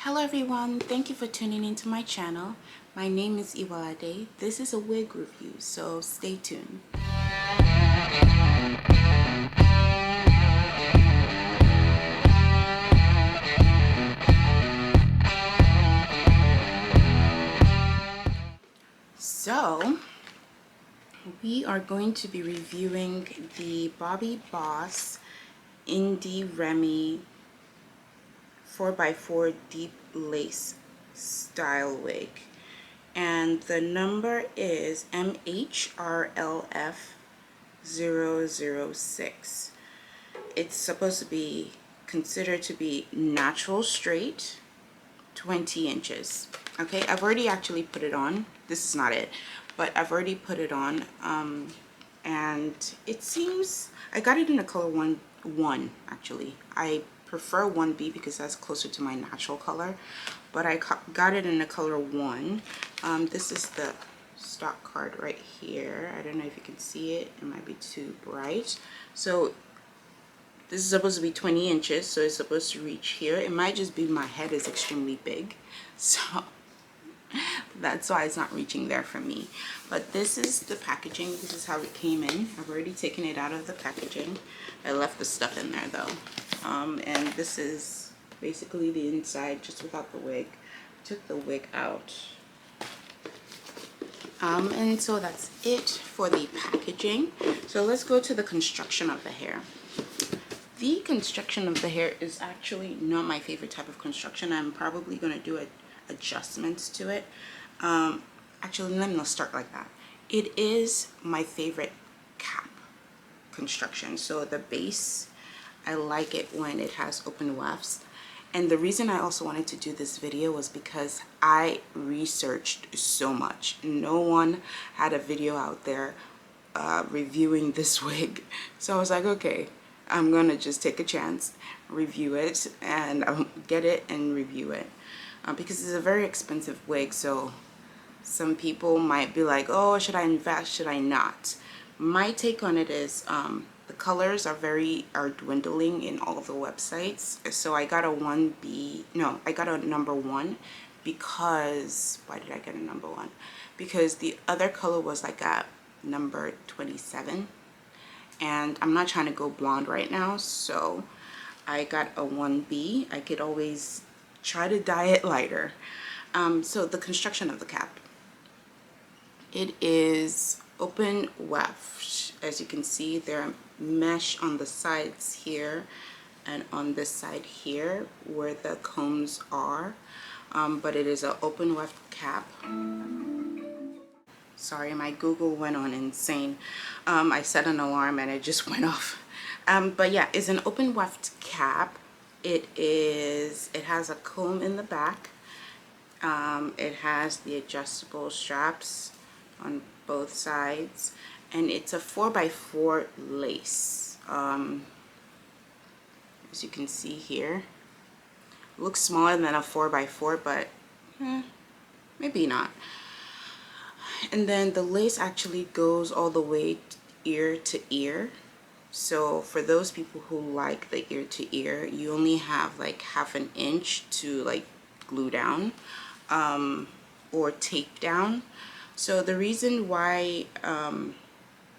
Hello everyone, thank you for tuning into my channel. My name is Iwade. This is a wig review, so stay tuned. So we are going to be reviewing the Bobbi Boss Indiremi 4x4 deep lace style wig, and the number is MHRLF006. It's supposed to be considered to be natural straight, 20 inches. Okay, I've already actually put it on. This is not it, but I've already put it on, and it seems I got it in a color one actually. I prefer 1B because that's closer to my natural color, but I got it in the color 1. This is the stock card right here. I don't know if you can see it. It might be too bright. So this is supposed to be 20 inches, so it's supposed to reach here. It might just be my head is extremely big, so that's why it's not reaching there for me. But this is the packaging. This is how it came in. I've already taken it out of the packaging. I left the stuff in there though. And this is basically the inside, just without the wig. Took the wig out. And so that's it for the packaging. So let's go to the construction of the hair. The construction of the hair is actually not my favorite type of construction. I'm probably going to do adjustments to it. Actually, let me not start like that. It is my favorite cap construction. So the base, I like it when it has open wefts. And the reason I also wanted to do this video was because I researched so much. No one had a video out there reviewing this wig. So I was like, okay, I'm gonna just take a chance, review it, and get it and review it, because it's a very expensive wig. So some people might be like, oh, should I invest, should I not? My take on it is the colors are dwindling in all of the websites. So I got a 1B, no, I got a number 1 because, why did I get a number 1? Because the other color was like a number 27. And I'm not trying to go blonde right now, so I got a 1B. I could always try to dye it lighter. So the construction of the cap. It is open weft. As you can see, there are mesh on the sides here and on this side here where the combs are. But it is an open weft cap. Sorry, my Google went on insane. I set an alarm and it just went off. But yeah, it's an open weft cap. It has a comb in the back. It has the adjustable straps on both sides, and it's a 4x4 lace. As you can see here, it looks smaller than a 4x4, but maybe not. And then the lace actually goes all the way ear to ear. So for those people who like the ear to ear, you only have like half an inch to like glue down or tape down. So the reason why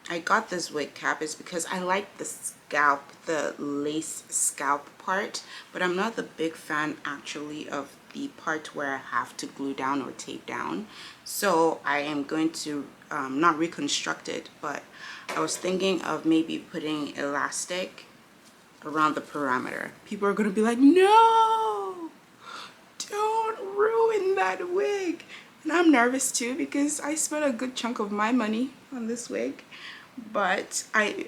I got this wig cap is because I like the scalp, the lace scalp part, but I'm not the big fan actually of the part where I have to glue down or tape down. So I am going to not reconstruct it, but I was thinking of maybe putting elastic around the perimeter. People are going to be like, no, don't ruin that wig. And I'm nervous too because I spent a good chunk of my money on this wig, but I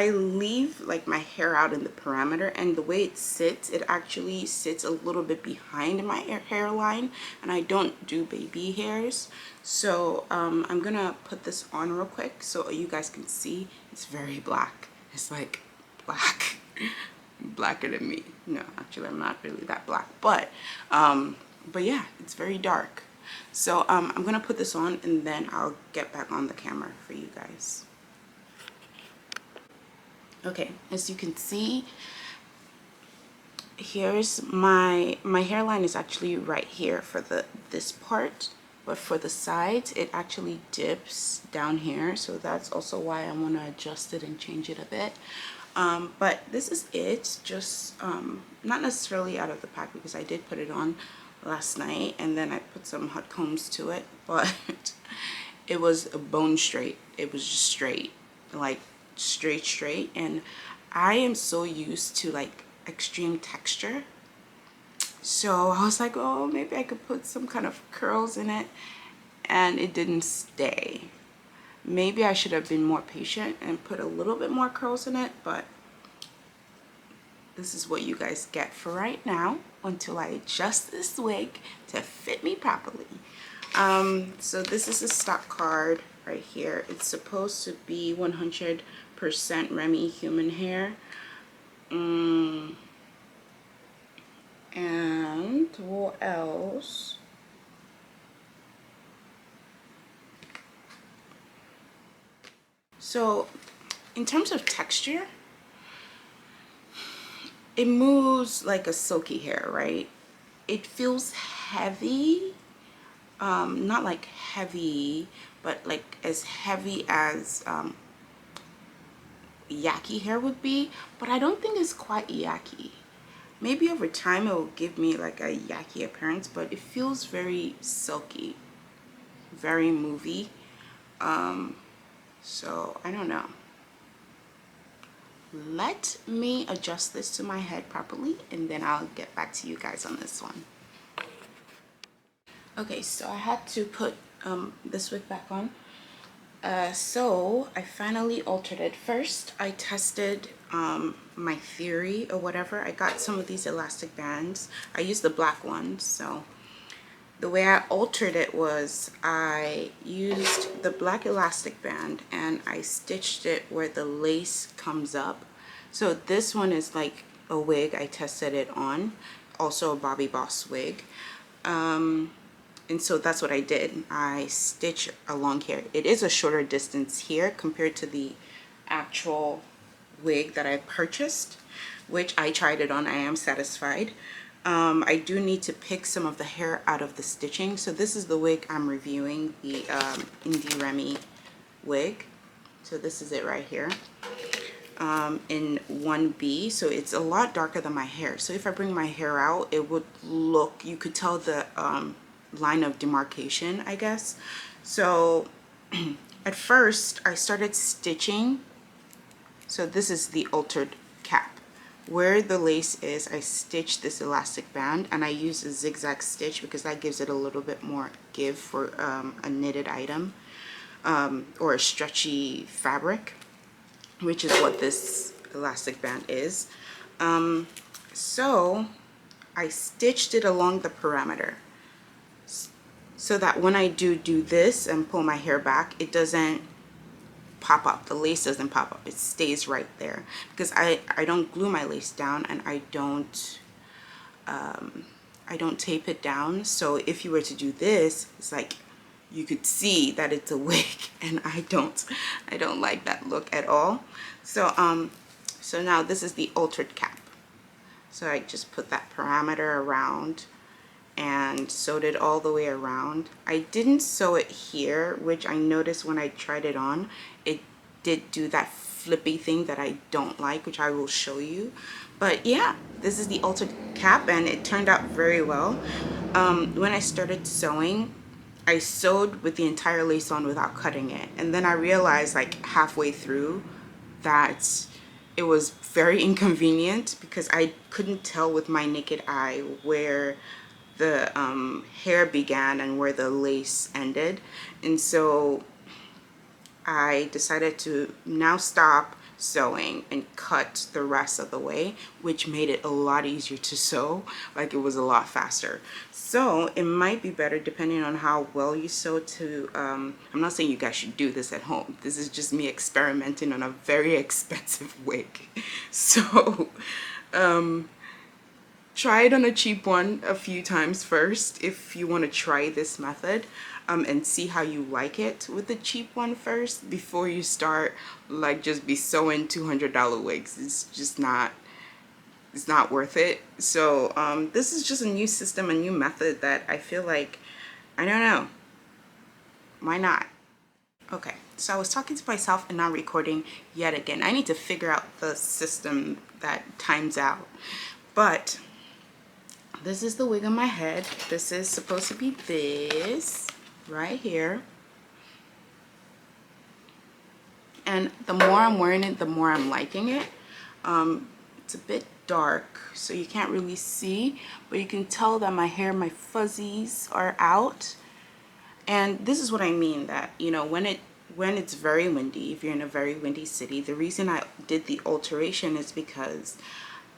leave like my hair out in the perimeter, and the way it sits, it actually sits a little bit behind my hairline, and I don't do baby hairs. So I'm gonna put this on real quick so you guys can see. It's very black. It's like black. Blacker than me. No, actually I'm not really that black, but yeah, it's very dark. So I'm gonna put this on and then I'll get back on the camera for you guys. Okay, as you can see, here's my hairline is actually right here for this part, but for the sides it actually dips down here, so that's also why I want to adjust it and change it a bit. But this is it, just not necessarily out of the pack because I did put it on last night and then I put some hot combs to it, but it was bone straight. It was just straight, like straight, and I am so used to like extreme texture, so I was like, oh, maybe I could put some kind of curls in it, and it didn't stay. Maybe I should have been more patient and put a little bit more curls in it, but this is what you guys get for right now until I adjust this wig to fit me properly. So this is a stock card right here. It's supposed to be 100% Remy human hair. And what else? So in terms of texture, it moves like a silky hair, right? It feels heavy, not like heavy, but like as heavy as yaki hair would be, but I don't think it's quite yaki. Maybe over time it will give me like a yaki appearance, but it feels very silky, very movie. So I don't know. Let me adjust this to my head properly and then I'll get back to you guys on this one. Okay, so I had to put this wig back on. So I finally altered it. First I tested my theory or whatever. I got some of these elastic bands. I used the black ones. So the way I altered it was I used the black elastic band and I stitched it where the lace comes up. So this one is like a wig I tested it on, also a Bobbi Boss wig. And so that's what I did. I stitch along here. It is a shorter distance here compared to the actual wig that I purchased, which I tried it on. I am satisfied. I do need to pick some of the hair out of the stitching. So this is the wig I'm reviewing, the Indiremi wig. So this is it right here. In 1B, so it's a lot darker than my hair. So if I bring my hair out, it would look, you could tell the line of demarcation, I guess. So at first I started stitching. So this is the altered cap. Where the lace is, I stitched this elastic band and I use a zigzag stitch because that gives it a little bit more give for a knitted item or a stretchy fabric, which is what this elastic band is. So I stitched it along the perimeter so that when I do this and pull my hair back, it doesn't pop up. The lace doesn't pop up. It stays right there because I don't glue my lace down and I don't tape it down. So if you were to do this, it's like you could see that it's a wig, and I don't like that look at all. So so now this is the altered cap. So I just put that parameter around and sewed it all the way around. I didn't sew it here, which I noticed when I tried it on. It did do that flippy thing that I don't like, which I will show you. But yeah, this is the altered cap and it turned out very well. When I started sewing, I sewed with the entire lace on without cutting it. And then I realized like halfway through that it was very inconvenient because I couldn't tell with my naked eye where the hair began and where the lace ended. And so I decided to now stop sewing and cut the rest of the way, which made it a lot easier to sew. Like it was a lot faster. So it might be better depending on how well you sew to I'm not saying you guys should do this at home. This is just me experimenting on a very expensive wig. So try it on a cheap one a few times first if you want to try this method, and see how you like it with the cheap one first before you start like just be sewing $200 wigs. It's it's not worth it. So this is just a new system, a new method that I feel like, I don't know, why not? Okay, so I was talking to myself and not recording yet again. I need to figure out the system that times out. But this is the wig on my head. This is supposed to be this right here. And the more I'm wearing it, the more I'm liking it. It's a bit dark, so you can't really see, but you can tell that my hair, my fuzzies are out. And this is what I mean, that, you know, when it's very windy, if you're in a very windy city, the reason I did the alteration is because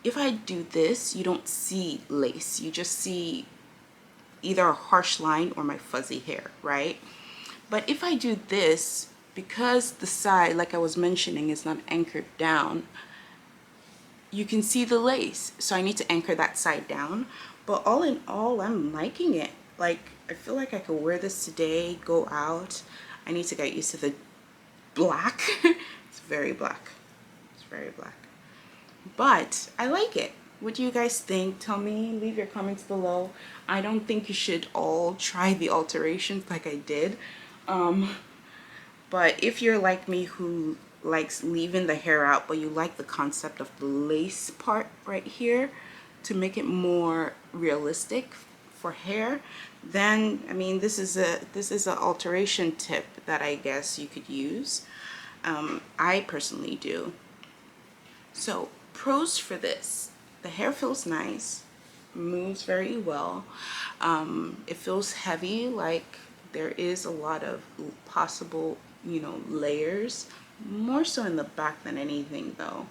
if I do this, you don't see lace. You just see either a harsh line or my fuzzy hair, right? But if I do this, because the side, like I was mentioning, is not anchored down, you can see the lace. So I need to anchor that side down. But all in all, I'm liking it. Like, I feel like I could wear this today, go out. I need to get used to the black. It's very black. It's very black. But I like it. What do you guys think? Tell me, leave your comments below. I don't think you should all try the alterations like I did. But if you're like me, who likes leaving the hair out, but you like the concept of the lace part right here to make it more realistic for hair, then I mean, this is an alteration tip that I guess you could use. I personally do. So pros for this: the hair feels nice, moves very well. It feels heavy, like there is a lot of possible, you know, layers, more so in the back than anything though.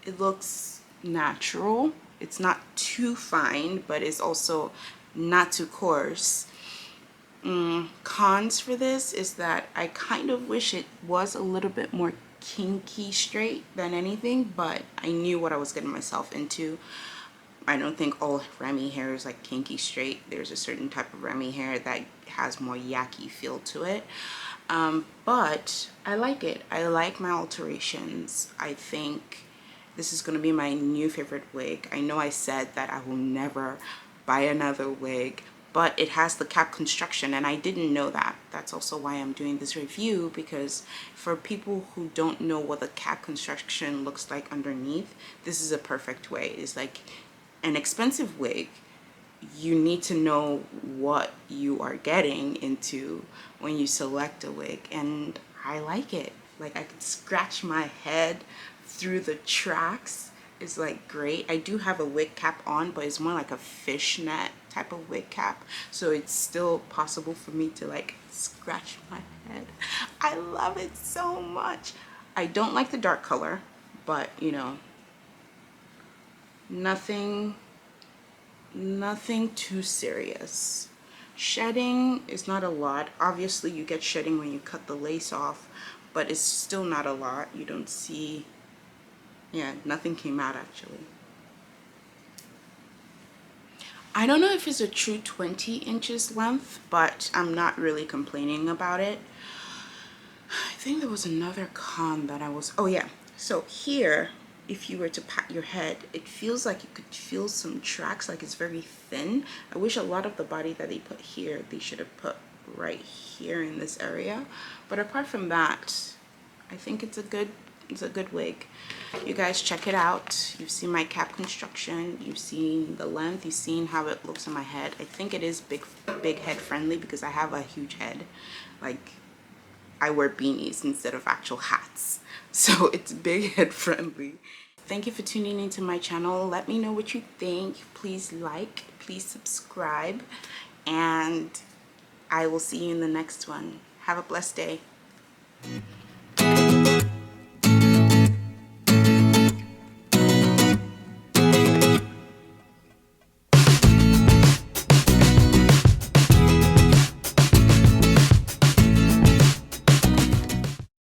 It looks natural. It's not too fine, but it's also not too coarse. Cons for this is that I kind of wish it was a little bit more kinky straight than anything, but I knew what I was getting myself into. I don't think all Remy hair is like kinky straight. There's a certain type of Remy hair that has more yucky feel to it. But I like it. I like my alterations. I think this is going to be my new favorite wig. I know I said that I will never buy another wig, but it has the cap construction, and I didn't know that. That's also why I'm doing this review, because for people who don't know what the cap construction looks like underneath, this is a perfect way. It's like an expensive wig. You need to know what you are getting into when you select a wig, and I like it. Like, I could scratch my head through the tracks. Is like great. I do have a wig cap on, but it's more like a fishnet type of wig cap, so it's still possible for me to like scratch my head. I love it so much. I don't like the dark color, but you know, nothing too serious. Shedding is not a lot. Obviously you get shedding when you cut the lace off, but it's still not a lot. You don't see, yeah, nothing came out actually. I don't know if it's a true 20 inches length, but I'm not really complaining about it. I think there was another con that I was, oh yeah, so here, if you were to pat your head, it feels like you could feel some tracks, like it's very thin. I wish a lot of the body that they put here, they should have put right here in this area. But apart from that, I think it's a good wig. You guys check it out. You've seen my cap construction, you've seen the length, you've seen how it looks on my head. I think it is big head friendly because I have a huge head. Like, I wear beanies instead of actual hats, so it's big head friendly. Thank you for tuning into my channel. Let me know what you think. Please like, please subscribe, and I will see you in the next one. Have a blessed day.